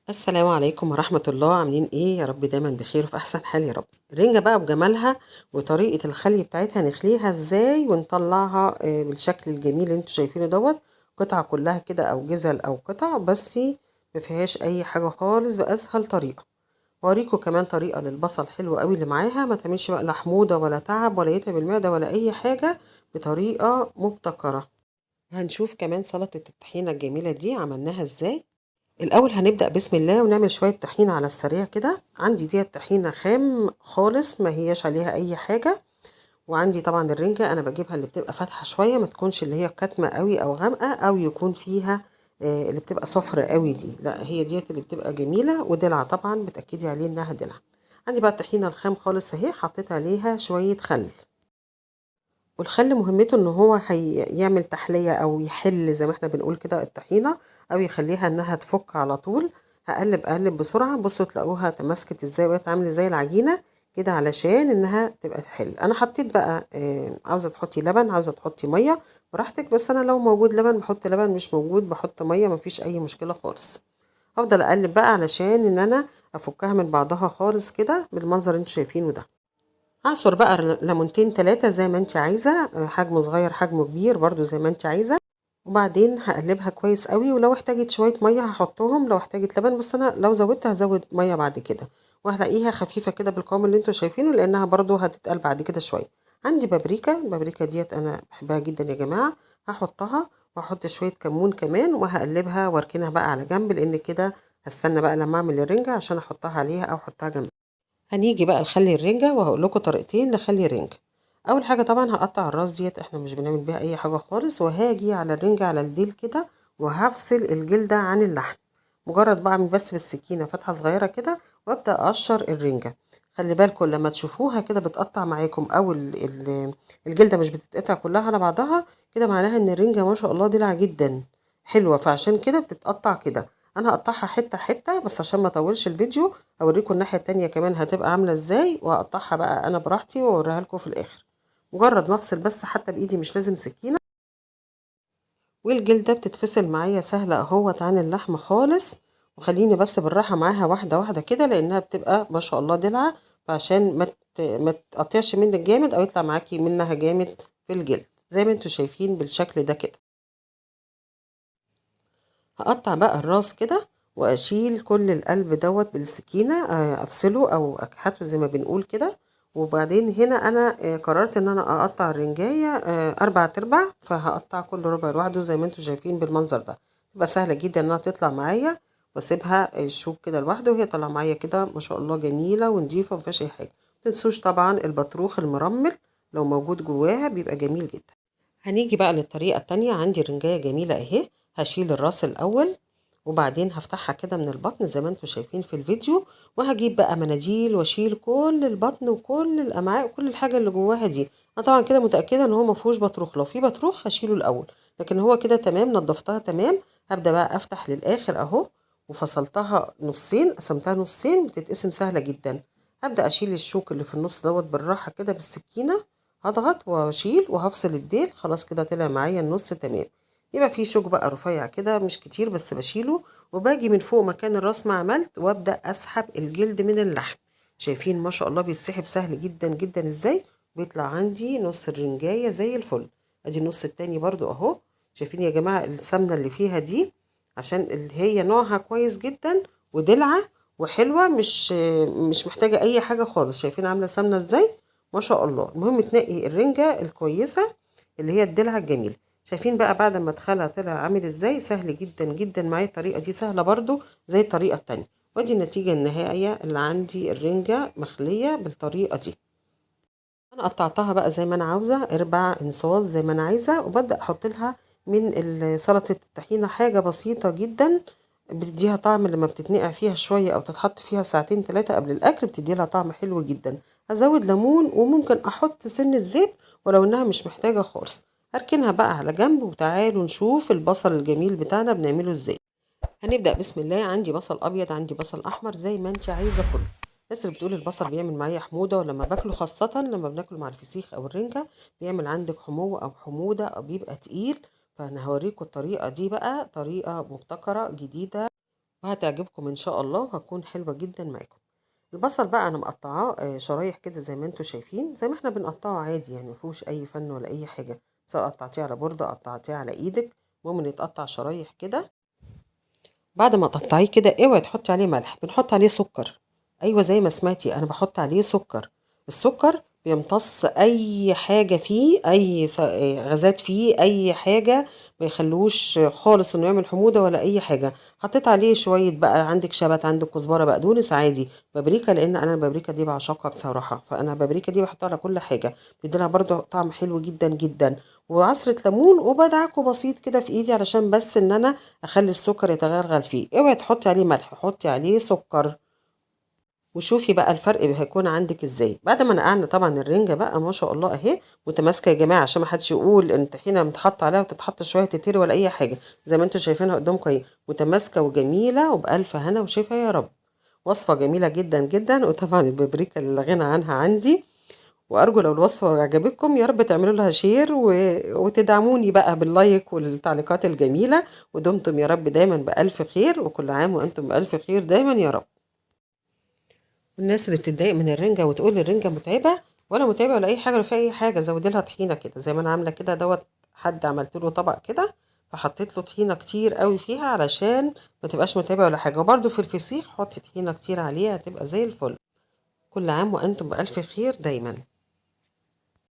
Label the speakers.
Speaker 1: السلام عليكم ورحمة الله، عاملين ايه؟ يا رب دايما بخير وفي احسن حال يا رب. الرنجة بقى بجمالها وطريقة الخلي بتاعتها نخليها ازاي ونطلعها بالشكل الجميل اللي انتوا شايفينه دوت. قطعة كلها كده او جزل او قطع بس ما فيهاش اي حاجة خالص، باسهل طريقة. وأوريكم كمان طريقة للبصل حلوة قوي اللي معاها، ما تعملش بقى لا حموضة ولا تعب ولا يتعب المعدة ولا اي حاجة، بطريقة مبتكرة. هنشوف كمان سلطة الطحينة الجميلة دي عملناها ازاي. الأول هنبدأ بسم الله ونعمل شوية طحينة على السريع كده. عندي دي طحينة خام خالص ما هياش عليها أي حاجة. وعندي طبعا الرنجة أنا بجيبها اللي بتبقى فاتحة شوية، ما تكونش اللي هي كاتمة قوي أو غامقة، أو يكون فيها اللي بتبقى صفرة قوي دي، لا هي ديت اللي بتبقى جميلة ودلع، طبعا بتأكدي عليه إنها دلع. عندي بقى الطحينة الخام خالص أهي، حطيت عليها شوية خل. والخل مهمته ان هو هيعمل تحلية او يحل زي ما احنا بنقول كده الطحينة، او يخليها انها تفك على طول. هقلب اقلب بسرعة، بصوا تلاقوها تماسكت ازاي وبقت عاملة زي العجينة كده، علشان انها تبقى تحل. انا حطيت بقى عاوزة تحطي لبن عاوزة تحطي مية براحتك، بس انا لو موجود لبن بحط لبن، مش موجود بحط مية، مفيش اي مشكلة خالص. افضل اقلب بقى علشان ان انا افكها من بعضها خالص كده بالمنظر اللي انتوا شايفينه ده. هعصر بقى ليمونتين تلاتة زي ما انت عايزة، حجمه صغير حجمه كبير برضو زي ما انت عايزة. وبعدين هقلبها كويس قوي، ولو احتاجت شوية مية هحطهم، لو احتاجت لبن، بس انا لو زودت هزود مية بعد كده. وهلاقيها خفيفة كده بالقوام اللي انتوا شايفينه، لانها برضو هتتقل بعد كده شوية. عندي بابريكا، البابريكا ديت انا بحبها جدا يا جماعة، هحطها. واحط شوية كمون كمان، وهقلبها واركنها بقى على جنب، لان كده هستنى بقى لما اعمل الرنجة عشان احطها عليها او احطها جنب. هنيجي بقى نخلي الرنجة، وهقول لكم طريقتين نخلي الرنجة. اول حاجة طبعا هقطع الراس ديت، احنا مش بنعمل بيها اي حاجة خالص، وهاجي على الرنجة على الديل كده، وهفصل الجلدة عن اللحم. مجرد بقى اعمل بس بالسكينة فتحة صغيرة كده، وابدأ اقشر الرنجة. خلي بالكم لما تشوفوها كده بتقطع معاكم، او الجلدة مش بتتقطع كلها على بعضها كده، معناها ان الرنجة ما شاء الله دلع جدا حلوة، فعشان كده بتتقطع كده. انا هقطعها حتة حتة بس عشان ما اطولش الفيديو، اوريكم الناحية التانية كمان هتبقى عاملة ازاي، وهقطعها بقى انا براحتي واوريها لكم في الاخر. مجرد ما افصل بس حتى بايدي مش لازم سكينة، والجلدة بتتفصل معايا سهلة اهوت عن اللحم خالص. وخليني بس بالراحة معاها واحدة واحدة كده، لانها بتبقى ما شاء الله دلعة، فعشان ما تقطعش منك جامد او يطلع معاكي منها جامد في الجلد، زي ما انتوا شايفين بالشكل ده كده. هقطع بقى الراس كده، واشيل كل القلب دوت بالسكينة، افصله او اكحته زي ما بنقول كده. وبعدين هنا انا قررت ان انا اقطع الرنجاية 4 ارباع، فهقطع كل ربع لوحده زي ما انتوا شايفين بالمنظر ده. تبقى سهلة جدا انها تطلع معايا، واسيبها الشوك كده لوحده، وهي طالعة معايا كده ما شاء الله جميلة ونضيفة ومفيهاش اي حاجة. متنسوش طبعا البطروخ المرمل لو موجود جواها بيبقى جميل جدا. هنيجي بقى للطريقة التانية. عندي رنجاية جميلة اهي، هشيل الراس الأول، وبعدين هفتحها كده من البطن زي ما انتم شايفين في الفيديو. وهجيب بقى مناديل واشيل كل البطن وكل الأمعاء وكل الحاجة اللي جواها دي. أنا طبعا كده متأكدة ان هو مفهوش بطروخ، لو في بطروخ هشيله الأول، لكن هو كده تمام، نضفتها تمام. هبدأ بقى أفتح للآخر أهو، وفصلتها نصين، قسمتها نصين، بتتقسم سهلة جدا. هبدأ أشيل الشوك اللي في النص دوت بالراحة كده بالسكينة، هضغط واشيل وهفصل الديل، خلاص كده طلع معايا النص تمام. يبقى في شوك بقى رفيع كده مش كتير بس بشيله، وباجي من فوق مكان الراس ما عملت، وابدا اسحب الجلد من اللحم. شايفين ما شاء الله بيتسحب سهل جدا جدا ازاي، بيطلع عندي نص الرنجايه زي الفل. ادي النص التاني برضو اهو. شايفين يا جماعه السمنه اللي فيها دي، عشان اللي هي نوعها كويس جدا ودلعه وحلوه، مش محتاجه اي حاجه خالص. شايفين عامله سمنه ازاي، ما شاء الله. المهم تنقي الرنجة الكويسة اللي هي الدلع الجميل. شايفين بقى بعد ما اتخلى طلع عامل ازاي، سهل جدا جدا معايا. الطريقة دي سهلة برضو زي الطريقة التانية. ودي النتيجة النهائية اللي عندي، الرنجة مخلية بالطريقة دي. انا قطعتها بقى زي ما انا عاوزة، اربع انصاص زي ما انا عايزة، وببدأ احط لها من سلطة الطحينة حاجة بسيطة جدا، بتديها طعم لما بتتنقع فيها شوية أو تتحط فيها ساعتين 3 قبل الأكل، بتدي لها طعم حلو جدا. هزود ليمون، وممكن أحط سنة زيت ولو إنها مش محتاجة خالص. هركنها بقى على جنب، وتعالوا نشوف البصل الجميل بتاعنا بنعمله ازاي. هنبدأ بسم الله. عندي بصل أبيض، عندي بصل أحمر، زي ما انت عايزة كله. الناس اللي بتقول البصل بيعمل معايا حموضة، ولما باكله خاصة لما بناكله مع الفسيخ أو الرنجة بيعمل عندك حموة أو حموضة أو بيبقى تقيل، فأنا هوريكم الطريقة دي بقى، طريقة مبتكرة جديدة. وهتعجبكم ان شاء الله وهتكون حلوة جدا معاكم. البصل بقى انا مقطعاه شرايح كده زي ما انتوا شايفين، زي ما احنا بنقطعه عادي يعني، مفيهوش اي فن ولا اي حاجة. سواء قطعتيه على بوردة قطعتيه على ايدك، المهم انه يتقطع شرايح كده. بعد ما تقطعيه كده اوعي تحطي عليه ملح، بنحط عليه سكر. ايوه زي ما سمعتي، انا بحط عليه سكر. السكر بيمتص اي حاجه فيه، اي غازات فيه، اي حاجه. ما يخلوش خالص انه يعمل حموضه ولا اي حاجه. حطيت عليه شويه بقى، عندك شبت، عندك كزبره، بقدونس عادي، بابريكا، لان انا البابريكا دي بعشقها بصراحه، فانا البابريكا دي بحطها على كل حاجه. بيديلها برضو طعم حلو جدا جدا. وعصره ليمون، وبدعكه بسيط كده في ايدي علشان بس ان انا اخلي السكر يتغلغل فيه. اوعي تحطي عليه ملح، حطي عليه سكر. وشوفي بقى الفرق هيكون عندك ازاي. بعد ما نقعنا طبعا الرنجة بقى ما شاء الله اهي متماسكة يا جماعة، عشان ما حدش يقول ان الطحينة متحط عليها وتتحط شوية تتهري ولا اي حاجة. زي ما انتم شايفينها قدامكم اهي، متماسكة وجميلة وبألف هنا وشفا يا رب. وصفة جميلة جدا جدا، وطبعا البابريكا اللي لا غنى عنها عندي. وارجو لو الوصفة عجبتكم يا رب تعملوا لها شير وتدعموني بقى باللايك والتعليقات الجميلة. ودمتم يا رب دايما بألف خير، وكل عام وانتم بألف خير دايما يا رب. والناس اللي بتتضايق من الرنجة وتقول الرنجة متعبة، ولا متعبة ولا أي حاجة ولا فيها أي حاجة، زودي لها طحينة كده زي ما أنا عاملة كده دوت. حد عملت له طبق كده، فحطيت له طحينة كتير قوي فيها علشان ما تبقاش متعبة ولا حاجة. وبرده في الفسيخ حطي طحينة كتير عليها، هتبقى زي الفل. كل عام وأنتم بألف خير دايما.